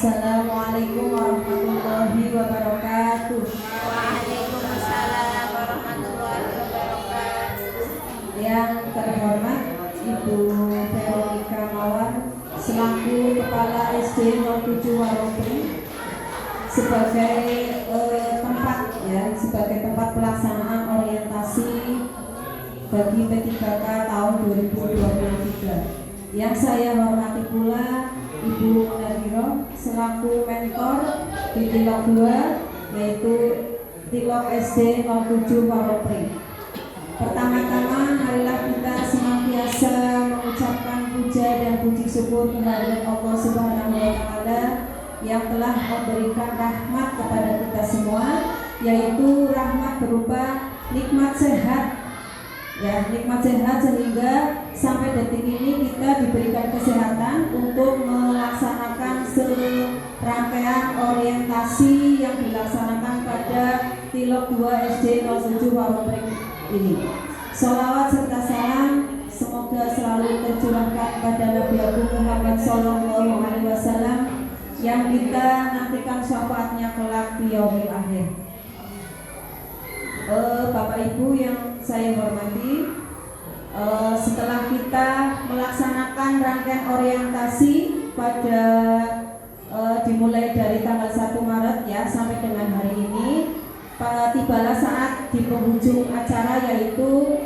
Assalamualaikum warahmatullahi wabarakatuh. Waalaikumsalam warahmatullahi wabarakatuh. Yang terhormat Ibu Veronica Mawar selaku Kepala SD 07 Waropi sebagai tempat pelaksanaan orientasi bagi P3K tahun 2023. Yang saya hormati pula Ibu Nadiro selaku mentor di Tilok 2 yaitu Tilok SD 07 Waropi. Pertama-tama marilah kita senantiasa mengucapkan puja dan puji syukur kehadirat Allah Subhanahu wa taala yang telah memberikan rahmat kepada kita semua, yaitu rahmat berupa nikmat sehat. Ya, nikmat sehat sehingga sampai detik ini kita diberikan kesehatan untuk melaksanakan serangkaian orientasi yang dilaksanakan pada Tilok 2 SD 07 Waropi ini. Sholawat serta salam semoga selalu tercurahkan pada Nabi Agung Muhammad Sallallahu Alaihi Wasallam yang kita nantikan syafaatnya kelak di yaumil akhir. Bapak Ibu yang saya hormati, setelah kita melaksanakan rangkaian orientasi pada dimulai dari tanggal 1 Maret ya sampai dengan hari ini, tibalah saat di penghujung acara yaitu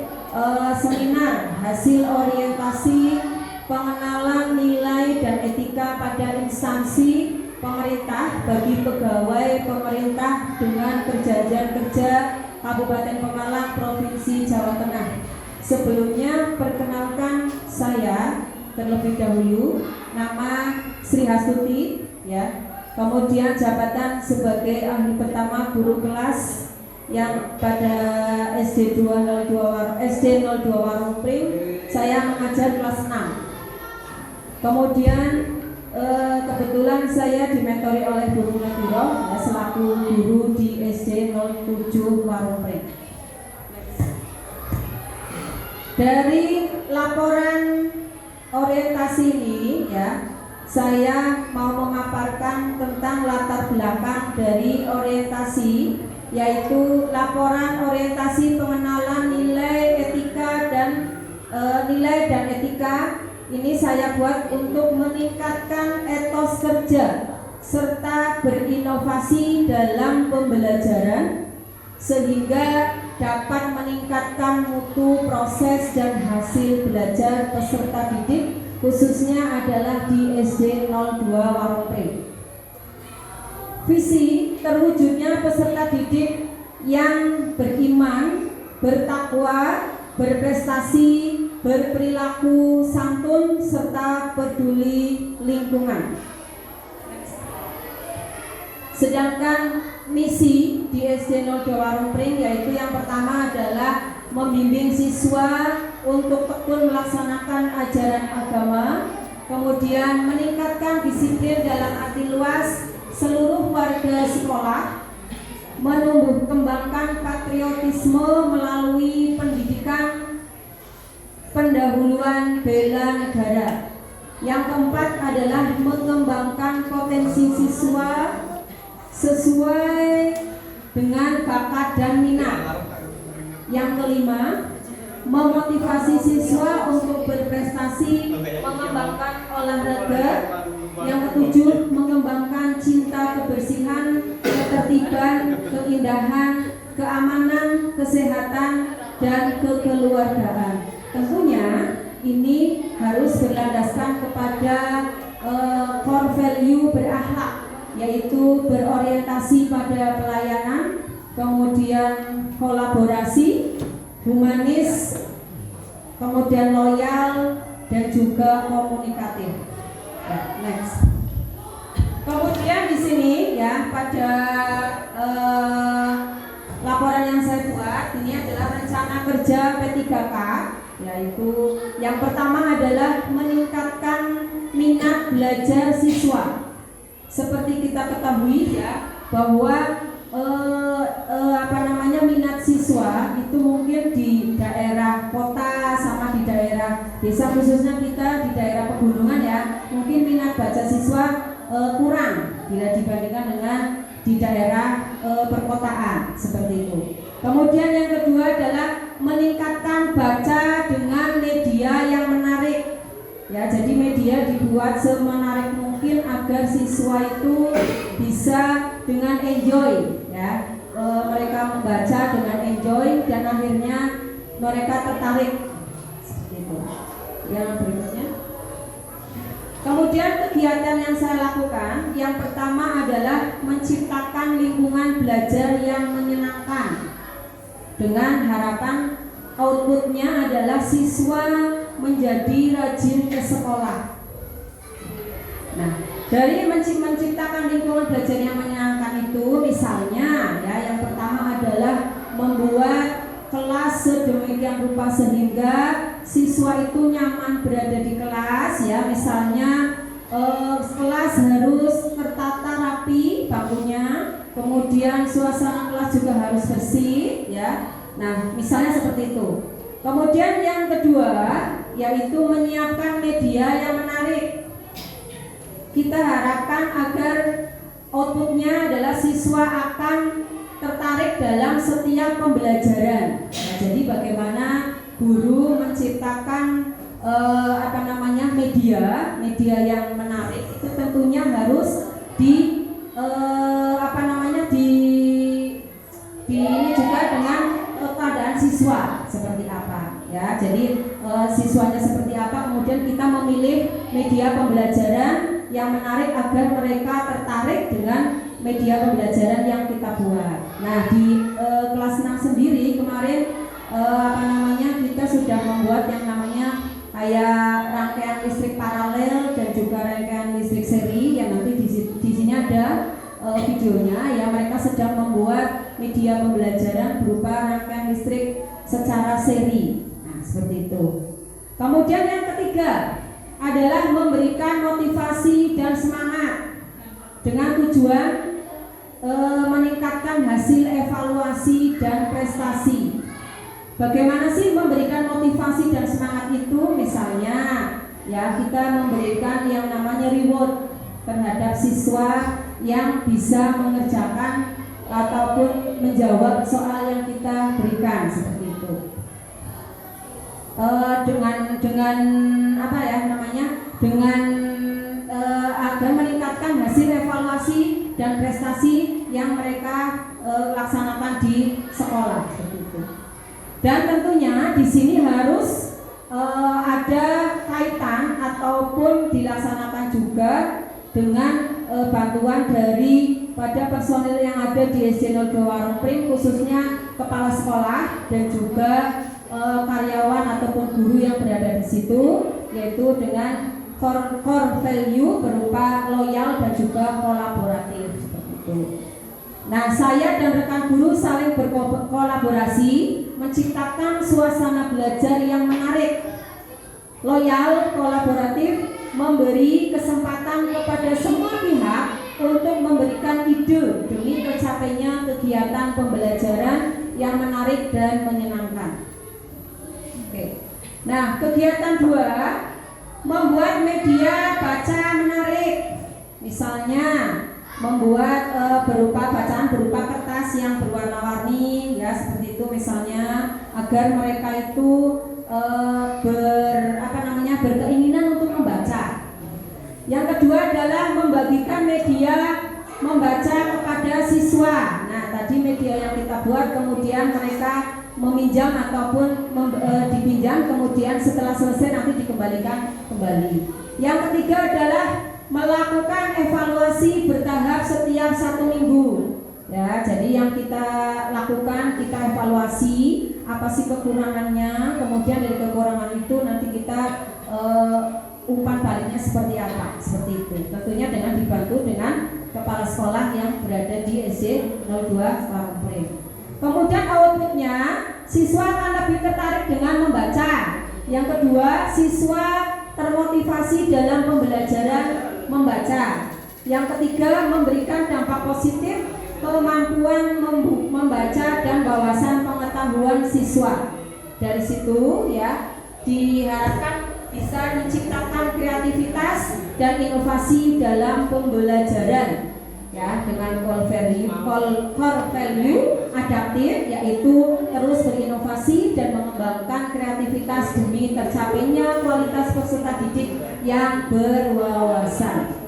seminar hasil orientasi pengenalan nilai dan etika pada instansi pemerintah bagi pegawai pemerintah dengan perjanjian kerja Kabupaten Pemalang, Provinsi Jawa Tengah. Sebelumnya perkenalkan saya terlebih dahulu, nama Sri Hastuti ya. Kemudian jabatan sebagai ahli pertama guru kelas yang pada SD 02 Waropi saya mengajar kelas 6. Kemudian kebetulan saya dimentori oleh Guru Nadiro ya, selaku guru di SD 07 Waropi. Dari laporan orientasi ini ya, saya mau memaparkan tentang latar belakang dari orientasi, yaitu laporan orientasi pengenalan nilai dan etika. Ini saya buat untuk meningkatkan etos kerja serta berinovasi dalam pembelajaran sehingga dapat meningkatkan mutu proses dan hasil belajar peserta didik, khususnya adalah di SD 02 Waropi. Visi terwujudnya peserta didik yang beriman, bertakwa, berprestasi, berperilaku santun, serta peduli lingkungan. Sedangkan misi di SD 02 Waropi yaitu yang pertama adalah membimbing siswa untuk tekun melaksanakan ajaran agama, kemudian meningkatkan disiplin dalam arti luas seluruh warga sekolah, menumbuh kembangkan patriotisme melalui pendidikan pendahuluan bela negara. Yang keempat adalah mengembangkan potensi siswa sesuai dengan bakat dan minat. Yang kelima, memotivasi siswa untuk berprestasi, mengembangkan olahraga. Yang ketujuh, mengembangkan cinta kebersihan, ketertiban, keindahan, keamanan, kesehatan, dan kekeluargaan. Tentunya ini harus berlandaskan kepada core value berakhlak, yaitu berorientasi pada pelayanan, kemudian kolaborasi, humanis, kemudian loyal, dan juga komunikatif. Next. Kemudian di sini ya pada laporan yang saya buat ini adalah rencana kerja P3K, yaitu yang pertama adalah meningkatkan minat belajar siswa. Seperti kita ketahui ya bahwa minat siswa itu mungkin di daerah kota sama di daerah desa khususnya kita di daerah pegunungan ya, mungkin minat baca siswa kurang bila dibandingkan dengan di daerah perkotaan seperti itu. Kemudian yang kedua adalah meningkatkan baca dengan media yang menarik. Ya, jadi media dibuat semenarik mungkin agar siswa itu bisa dengan enjoy ya. Mereka membaca dengan enjoy dan akhirnya mereka tertarik seperti itu. Yang berikutnya. Kemudian kegiatan yang saya lakukan, yang pertama adalah menciptakan lingkungan belajar yang menyenangkan dengan harapan outputnya adalah siswa menjadi rajin ke sekolah. Nah, dari menciptakan lingkungan belajar yang menyenangkan itu, misalnya ya, yang pertama adalah membuat kelas sedemikian rupa sehingga siswa itu nyaman berada di kelas ya. Misalnya kelas harus tertata rapi bangkunya, kemudian suasana kelas juga harus bersih ya. Nah, misalnya seperti itu. Kemudian yang kedua yaitu menyiapkan media yang menarik. Kita harapkan agar outputnya adalah siswa akan tertarik dalam setiap pembelajaran. Nah, jadi bagaimana guru menciptakan media yang menarik itu tentunya harus di ini juga dengan keadaan siswa seperti apa ya. Jadi siswanya seperti apa, kemudian kita memilih media pembelajaran yang menarik agar mereka tertarik dengan media pembelajaran yang kita buat. Nah, di kelas 6 sendiri kemarin kita sudah membuat yang namanya kayak rangkaian listrik paralel dan juga rangkaian listrik seri yang nanti di sini ada videonya ya. Mereka sedang membuat media pembelajaran berupa rangkaian listrik secara seri. Nah, seperti itu. Kemudian yang ketiga adalah memberikan motivasi dan semangat dengan tujuan meningkatkan hasil evaluasi dan prestasi. Bagaimana sih memberikan motivasi dan semangat itu? Misalnya ya, kita memberikan yang namanya reward terhadap siswa yang bisa mengerjakan ataupun menjawab soal yang kita berikan seperti itu. Dengan agar meningkatkan hasil evaluasi dan prestasi yang mereka laksanakan di sekolah seperti itu. Dan tentunya di sini harus ada kaitan ataupun dilaksanakan juga dengan bantuan dari pada personil yang ada di SD 02 Warung Pring, khususnya kepala sekolah dan juga karyawan ataupun guru yang berada di situ, yaitu dengan core value berupa loyal dan juga kolaboratif seperti itu. Nah, saya dan rekan guru saling berkolaborasi menciptakan suasana belajar yang menarik, loyal, kolaboratif, memberi kesempatan kepada semua pihak untuk memberikan ide demi tercapainya kegiatan pembelajaran yang menarik dan menyenangkan. Oke. Nah, kegiatan 2, membuat media baca menarik. Misalnya membuat berupa bacaan berupa kertas yang berwarna-warni ya, seperti itu misalnya, agar mereka itu berkeinginan untuk membaca. Yang kedua adalah membagikan media membaca kepada siswa. Nah, tadi media yang kita buat kemudian mereka meminjam ataupun dipinjam, kemudian setelah selesai nanti dikembalikan kembali. Yang ketiga adalah melakukan evaluasi bertahap setiap 1 minggu. Ya, jadi yang kita lakukan, kita evaluasi apa sih kekurangannya, kemudian dari kekurangan itu nanti kita umpan baliknya seperti apa, seperti itu. Tentunya dengan dibantu dengan kepala sekolah yang berada di SD 02 Warung Pring. Kemudian outputnya, siswa akan lebih tertarik dengan membaca. Yang kedua, siswa termotivasi dalam pembelajaran membaca. Yang ketiga, memberikan dampak positif kemampuan membaca dan wawasan pengetahuan siswa. Dari situ ya diharapkan bisa menciptakan kreativitas dan inovasi dalam pembelajaran ya, dengan core value adaptif, yaitu terus berinovasi dan mengembangkan kreativitas demi tercapainya kualitas peserta didik yang berwawasan.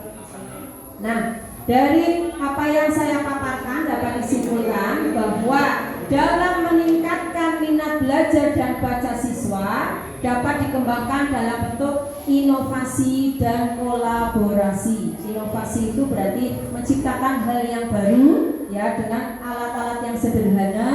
Nah, dari apa yang saya paparkan dapat disimpulkan bahwa dalam meningkatkan minat belajar dan baca siswa dapat dikembangkan dalam bentuk inovasi dan kolaborasi. Inovasi itu berarti menciptakan hal yang baru ya, dengan alat-alat yang sederhana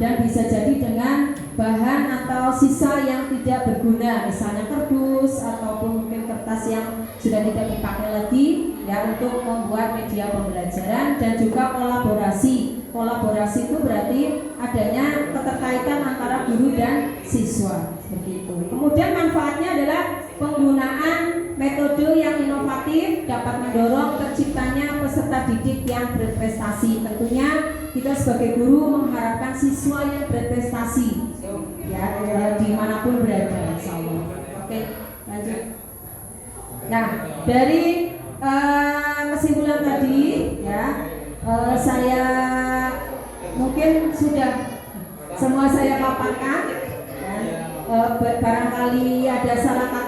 dan bisa jadi dengan bahan atau sisa yang tidak berguna, misalnya kardus ataupun mungkin kertas yang sudah tidak dipakai lagi ya, untuk membuat media pembelajaran. Dan juga kolaborasi. Kolaborasi itu berarti adanya keterkaitan antara guru dan siswa, seperti itu. Kemudian manfaatnya adalah penggunaan metode yang inovatif dapat mendorong terciptanya peserta didik yang berprestasi. Tentunya kita sebagai guru mengharapkan siswa yang berprestasi ya, dimanapun berada, insya Allah. Oke, lanjut. Nah, dari kesimpulan tadi ya, saya mungkin sudah semua saya paparkan ya. Barangkali ada salah kata